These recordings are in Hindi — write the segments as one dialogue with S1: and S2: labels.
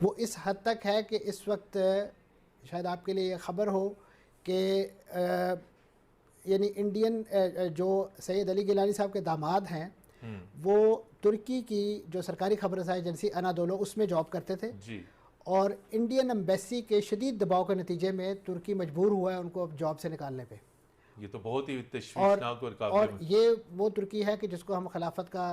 S1: वो इस हद तक है कि इस वक्त शायद आपके लिए ये ख़बर हो कि यानी इंडियन जो सैयद अली गिलानी साहब के दामाद हैं वो तुर्की की जो सरकारी खबर रसाई एजेंसी अनादोलो उसमें जॉब करते थे
S2: जी।
S1: और इंडियन एम्बेसी के शदीद दबाव के नतीजे में तुर्की मजबूर हुआ है उनको अब जॉब से निकालने पे।
S2: ये तो बहुत ही
S1: और
S2: तशवीशनाक और काबिल
S1: ये वो तुर्की है कि जिसको हम खिलाफत का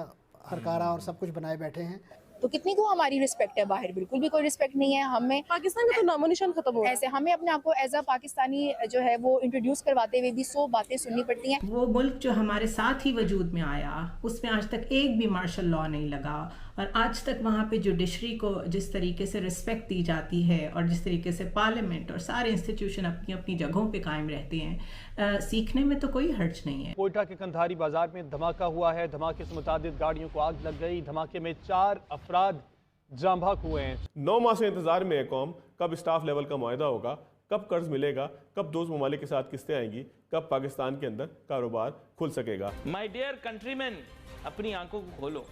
S1: हरकारा और सब कुछ बनाए बैठे हैं।
S3: तो कितनी को हमारी रिस्पेक्ट है, बाहर बिल्कुल भी कोई रिस्पेक्ट नहीं है। हमें
S4: पाकिस्तान का तो नामो निशान खत्म हो
S3: ऐसे हमें अपने आप को एज अ पाकिस्तानी जो है वो इंट्रोड्यूस करवाते हुए भी 100 बातें सुननी पड़ती हैं।
S5: वो मुल्क जो हमारे साथ ही वजूद में आया उसमें आज तक एक भी मार्शल लॉ नहीं लगा और आज तक वहाँ पे जुडिशरी को जिस तरीके से रिस्पेक्ट दी जाती है और जिस तरीके से पार्लियामेंट और सारे इंस्टीट्यूशन अपनी अपनी जगहों पे कायम रहते हैं, सीखने में तो कोई हर्ज नहीं है।
S6: कोयटा के कंधारी बाजार में धमाका हुआ है। धमाके से मुताबिक गाड़ियों को आग लग गई। धमाके में 4 अफराद जाम भाग हुए हैं।
S7: 9 माह से इंतजार में है कौम, कब स्टाफ लेवल का मुआहदा होगा, कब कर्ज मिलेगा, कब दोस्त ममालिक के साथ किस्तें आएंगी, कब पाकिस्तान के अंदर कारोबार खुल सकेगा।
S8: माय डियर कंट्रीमैन, अपनी आंखों को खोलो।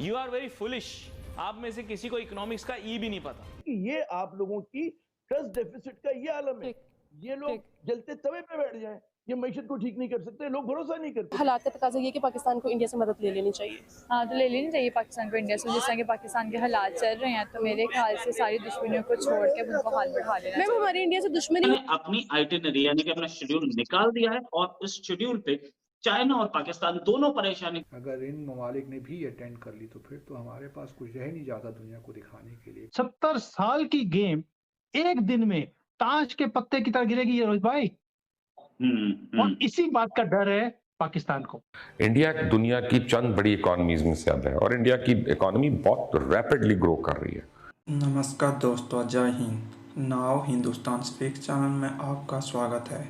S8: You are very foolish. आप में से किसी को इकोनॉमिक्स का ई भी नहीं पता।
S9: ये आप लोगों की ट्रस्ट डेफिसिट का ये आलम है। ये लोग जलते तवे पे बैठ जाएं, ये मईशत को ठीक नहीं कर सकते, लोग भरोसा नहीं करते।
S4: हालात का तकाजा ये कि पाकिस्तान को इंडिया से मदद ले लेनी चाहिए।
S10: हाँ, तो ले लेनी चाहिए पाकिस्तान को इंडिया से। जिस तरह के पाकिस्तान के हालात चल रहे हैं तो मेरे ख्याल से सारी दुश्मनियों को छोड़ के उनको हाल बढ़ा लेना
S4: मैम
S10: चाहिए।
S4: हमारी इंडिया से दुश्मनी
S11: अपनी आइटिनरी यानी कि अपना शेड्यूल निकाल दिया है और उस शेड्यूल पे चाइना और पाकिस्तान दोनों परेशानी।
S12: अगर इन ममालिक ने भी अटेंड कर ली तो फिर तो हमारे पास कुछ रह नहीं जाता दुनिया को दिखाने के लिए।
S13: 70 साल की गेम एक दिन में ताश के पत्ते की तरह गिरेगी रोहित भाई। और इसी बात का डर है पाकिस्तान को।
S14: इंडिया दुनिया की चंद बड़ी इकोनॉमीज में से है और इंडिया की इकोनॉमी बहुत रैपिडली ग्रो कर रही है।
S15: नमस्कार दोस्तों, जय Hind. Now Hindustan speak channel में आपका स्वागत है।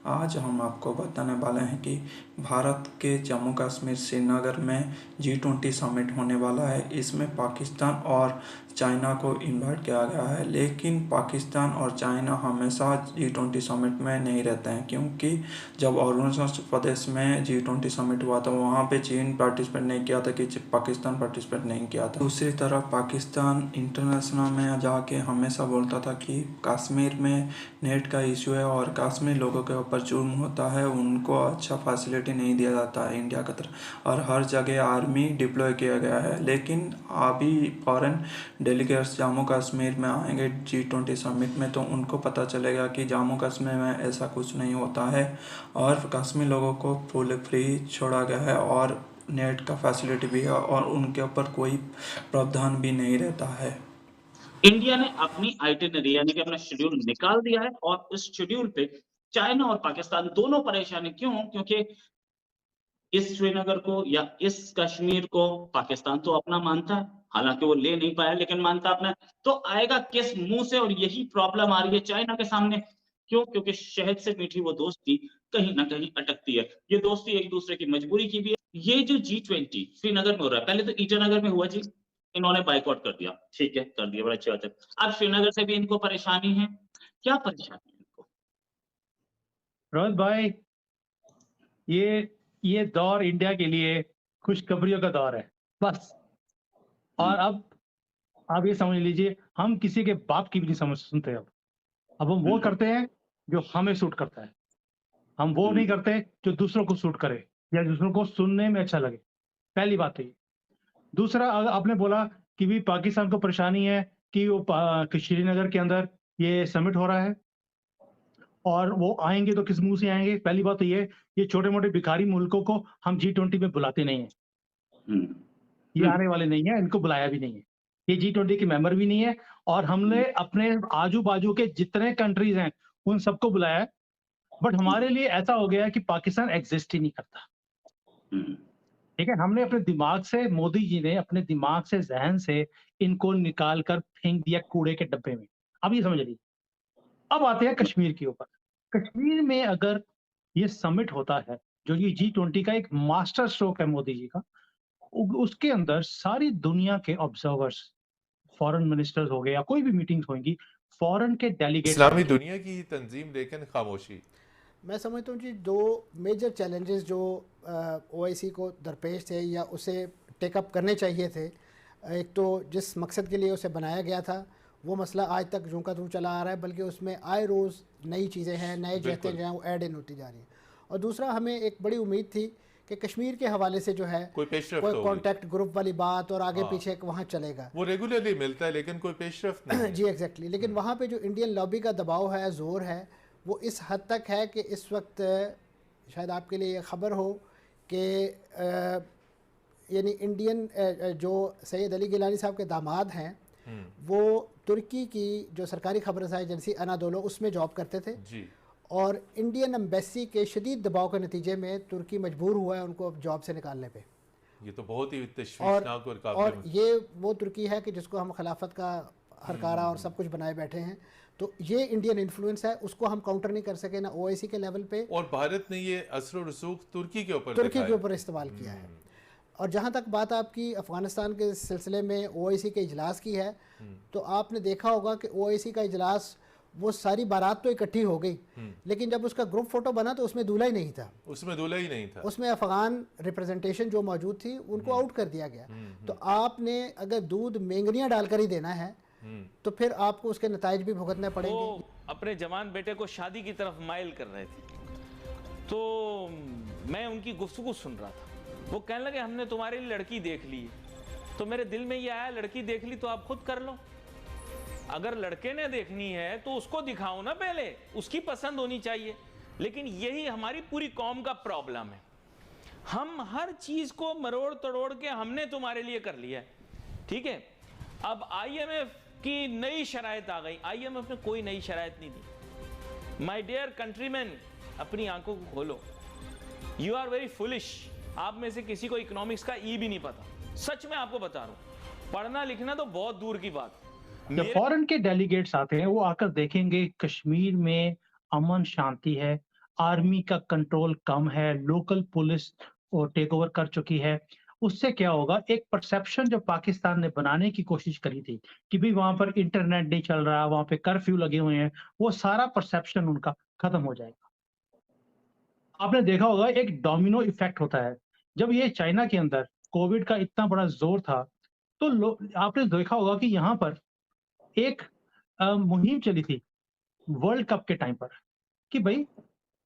S15: आज हम आपको बताने वाले हैं कि भारत के जम्मू कश्मीर श्रीनगर में G20 समिट होने वाला है। इसमें पाकिस्तान और चाइना को इनवाइट किया गया है, लेकिन पाकिस्तान और चाइना हमेशा G20 समिट में नहीं रहते हैं, क्योंकि जब अरुणाचल प्रदेश में G20 समिट हुआ था वहाँ पे चीन पार्टिसिपेट नहीं किया था कि पाकिस्तान पार्टिसिपेट नहीं किया था। दूसरी तरफ पाकिस्तान इंटरनेशनल में जाके हमेशा बोलता था कि कश्मीर में नेट का इशू है और कश्मीर लोगों के ऊपर जुर्म होता है, उनको अच्छा फैसिलिटी नहीं दिया जाता है इंडिया की तरफ, और हर जगह आर्मी डिप्लॉय किया गया है। लेकिन अभी फॉरेन डेलीगेट्स जम्मू कश्मीर में आएंगे G20 समिट में तो उनको पता चलेगा कि जम्मू कश्मीर में ऐसा कुछ नहीं होता है और कश्मीर लोगों को फुल फ्री छोड़ा गया है और नेट का फैसिलिटी भी है और उनके ऊपर कोई प्रावधान भी नहीं रहता है।
S11: इंडिया ने अपनी आइटिनरी यानी कि अपना शेड्यूल निकाल दिया है और उस शेड्यूल पे चाइना और पाकिस्तान दोनों परेशानी। क्यों? क्योंकि इस श्रीनगर को या इस कश्मीर को पाकिस्तान तो अपना मानता है, हालांकि वो ले नहीं पाया लेकिन मानता अपना, तो आएगा किस मुंह से? और यही प्रॉब्लम आ रही है चाइना के सामने। क्यों? क्योंकि शहद से मीठी वो दोस्ती कहीं ना कहीं अटकती है। ये दोस्ती एक दूसरे की मजबूरी की भी है। ये जो G20 श्रीनगर में हो रहा है, पहले तो ईटानगर में हुआ जी, इन्होंने बाइकआउट कर दिया, ठीक है, कर दिया, बड़ा अच्छी बात है। अब श्रीनगर से भी इनको परेशानी है। क्या परेशानी है इनको?
S13: रोहित भाई, ये दौर इंडिया के लिए खुशखबरियों का दौर है बस। और अब आप ये समझ लीजिए, हम किसी के बाप की भी नहीं समझ सुनते। अब हम वो करते हैं जो हमें सूट करता है, हम वो नहीं करते जो दूसरों को सूट करे या दूसरों को सुनने में अच्छा लगे। पहली बात है ये। दूसरा, आपने बोला कि भी पाकिस्तान को परेशानी है कि वो कि श्रीनगर के अंदर ये समिट हो रहा है और वो आएंगे तो किस मुंह से आएंगे। पहली बात तो ये छोटे मोटे भिखारी मुल्कों को हम G20 में बुलाते नहीं है। ये आने वाले नहीं है, इनको बुलाया भी नहीं है, ये G20 के मेंबर भी नहीं है। और हमने अपने आजू बाजू के जितने कंट्रीज हैं उन सबको बुलाया है, बट हमारे लिए ऐसा हो गया है कि पाकिस्तान एग्जिस्ट ही नहीं करता। ठीक है, हमने अपने दिमाग से, मोदी जी ने अपने दिमाग से, जहन से इनको निकाल कर फेंक दिया कूड़े के डब्बे में। अब ये समझ लीजिए। अब आते हैं कश्मीर के ऊपर। कश्मीर में अगर ये समिट होता है, जो ये G20 का एक मास्टर स्ट्रोक है मोदी जी का, उसके अंदर सारी दुनिया के ऑब्जर्वर्स, फॉरेन मिनिस्टर्स हो गए या कोई भी मीटिंग्स होंगी, फॉरेन के डेलीगेट्स।
S2: इस्लामी दुनिया की तंजीम लेकिन खामोशी।
S1: मैं समझता हूँ जी 2 मेजर चैलेंजेस जो OIC को दरपेश थे या उसे टेकअप करने चाहिए थे, एक तो जिस मकसद के लिए उसे बनाया गया था वो मसला आज तक जूं का तूं चला आ रहा है, बल्कि उसमें आए रोज़ नई चीज़ें हैं, नए जहतें जो हैं वो ऐड इन होती जा रही हैं। और दूसरा, हमें एक बड़ी उम्मीद थी कि कश्मीर के हवाले से जो है कोई कॉन्टैक्ट ग्रुप वाली बात और आगे पीछे वहाँ चलेगा,
S2: वो रेगुलरली मिलता है लेकिन कोई पेशरफ्त नहीं।
S1: जी एग्जैक्टली। लेकिन वहाँ पे जो इंडियन लॉबी का दबाव है, ज़ोर है, वो इस हद तक है कि इस वक्त शायद आपके लिए ये ख़बर हो कि यानी इंडियन जो सैयद अली गिलानी साहब के दामाद हैं वो तुर्की की जो सरकारी खबर रसाई एजेंसी अनादोलो उसमें जॉब करते थे
S2: जी।
S1: और इंडियन एम्बेसी के शदीद दबाव के नतीजे में तुर्की मजबूर हुआ है उनको अब जॉब से निकालने पे।
S2: ये तो बहुत ही तशवीशनाक
S1: और ये वो तुर्की है कि जिसको हम खिलाफत का हरकारा और सब कुछ बनाए बैठे हैं, तो ये इंडियन इन्फ्लुएंस है, उसको हम काउंटर नहीं कर सके ना ओआईसी के लेवल पे।
S2: और भारत ने ये असर और रसूख तुर्की के ऊपर
S1: इस्तेमाल किया है। और जहाँ तक बात आपकी अफ़गानिस्तान के सिलसिले में ओआईसी के इजलास की है, तो आपने देखा होगा कि ओआईसी का इजलास वो सारी बारात तो इकट्ठी हो गई, लेकिन जब उसका ग्रुप फोटो बना तो उसमें दूल्हा ही नहीं था। उसमें अफगान रिप्रेजेंटेशन जो मौजूद थी उनको आउट कर दिया गया। तो आपने अगर दूध मेंगनियाँ डालकर ही देना है तो फिर आपको उसके नताइज भी भुगतने पड़ेंगे।
S8: वो अपने जवान बेटे को शादी की तरफ माइल कर रहे थे, तो मैं उनकी गुफ्तगू सुन रहा था। वो कहने लगे हमने तुम्हारे लिए लड़की देख ली है। तो मेरे दिल में ये आया, लड़की देख ली तो आप खुद कर लो। अगर लड़के ने देखनी है तो उसको दिखाओ ना, पहले उसकी पसंद होनी चाहिए। लेकिन यही हमारी पूरी कौम का प्रॉब्लम है, हम हर चीज को मरोड़ तोड़ के हमने तुम्हारे लिए कर लिया है, ठीक है। अब आईएमएफ की नई शराइत आ गई। आईएमएफ ने कोई नई शराइत नहीं दी। माय डियर कंट्रीमैन, अपनी आंखों को खोलो। You are very foolish. आप में से किसी को इकोनॉमिक्स का ई भी नहीं पता। सच में आपको बता रहा हूं, पढ़ना लिखना तो बहुत दूर की बात।
S13: जब फॉरेन के डेलीगेट्स आते हैं वो आकर देखेंगे कश्मीर में अमन शांति है, आर्मी का कंट्रोल कम है, लोकल पुलिस टेक ओवर कर चुकी है। उससे क्या होगा, एक परसेप्शन जो पाकिस्तान ने बनाने की कोशिश करी थी कि भाई वहां पर इंटरनेट नहीं चल रहा, वहां पे कर्फ्यू लगे हुए हैं, वो सारा परसेप्शन उनका खत्म हो जाएगा। आपने देखा होगा एक डोमिनो इफेक्ट होता है। जब ये चाइना के अंदर कोविड का इतना बड़ा जोर था तो आपने देखा होगा कि यहाँ पर एक मुहिम चली थी वर्ल्ड कप के टाइम पर कि भाई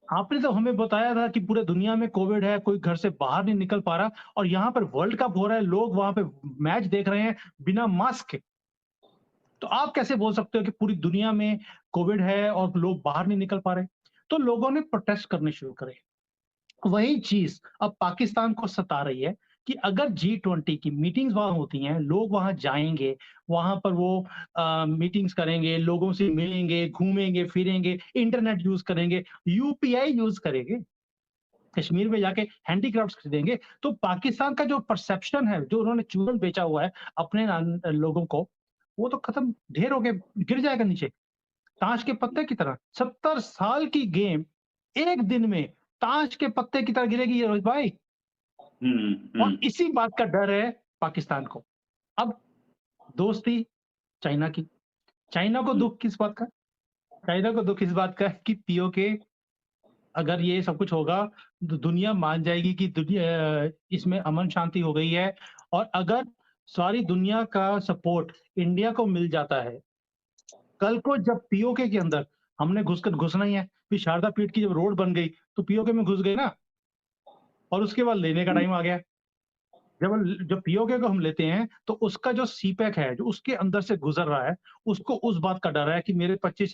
S13: आपने तो हमें बताया था कि पूरे दुनिया में कोविड है, कोई घर से बाहर नहीं निकल पा रहा, और यहाँ पर वर्ल्ड कप हो रहा है, लोग वहां पे मैच देख रहे हैं बिना मास्क के। तो आप कैसे बोल सकते हो कि पूरी दुनिया में कोविड है और लोग बाहर नहीं निकल पा रहे? तो लोगों ने प्रोटेस्ट करने शुरू करे। वही चीज अब पाकिस्तान को सता रही है कि अगर G20 की मीटिंग्स वहां होती हैं, लोग वहां जाएंगे, वहां पर वो मीटिंग्स करेंगे, लोगों से मिलेंगे, घूमेंगे फिरेंगे, इंटरनेट यूज करेंगे, यूपीआई यूज करेंगे, कश्मीर में जाके हैंडीक्राफ्ट्स खरीदेंगे, तो पाकिस्तान का जो परसेप्शन है, जो उन्होंने चूरन बेचा हुआ है अपने लोगों को, वो तो खत्म, ढेर होके गिर जाएगा नीचे ताश के पत्ते की तरह। 70 साल की गेम एक दिन में ताश के पत्ते की तरह गिरेगी ये रोहित भाई। और इसी बात का डर है पाकिस्तान को। अब दोस्ती चाइना की, चाइना को दुख किस बात का? चाइना को दुख इस बात का कि पीओके अगर ये सब कुछ होगा तो दुनिया मान जाएगी कि दुनिया इसमें अमन शांति हो गई है। और अगर सारी दुनिया का सपोर्ट इंडिया को मिल जाता है, कल को जब पीओके के अंदर हमने घुसना ही है, फिर शारदा पीठ की जब रोड बन गई तो पीओके में घुस गए ना, और उसके बाद लेने का टाइम आ गया। जब पीओके को हम लेते हैं तो उसका जो सीपैक है, जो उसके अंदर से गुजर रहा है, उसको उस बात का डर है कि मेरे 25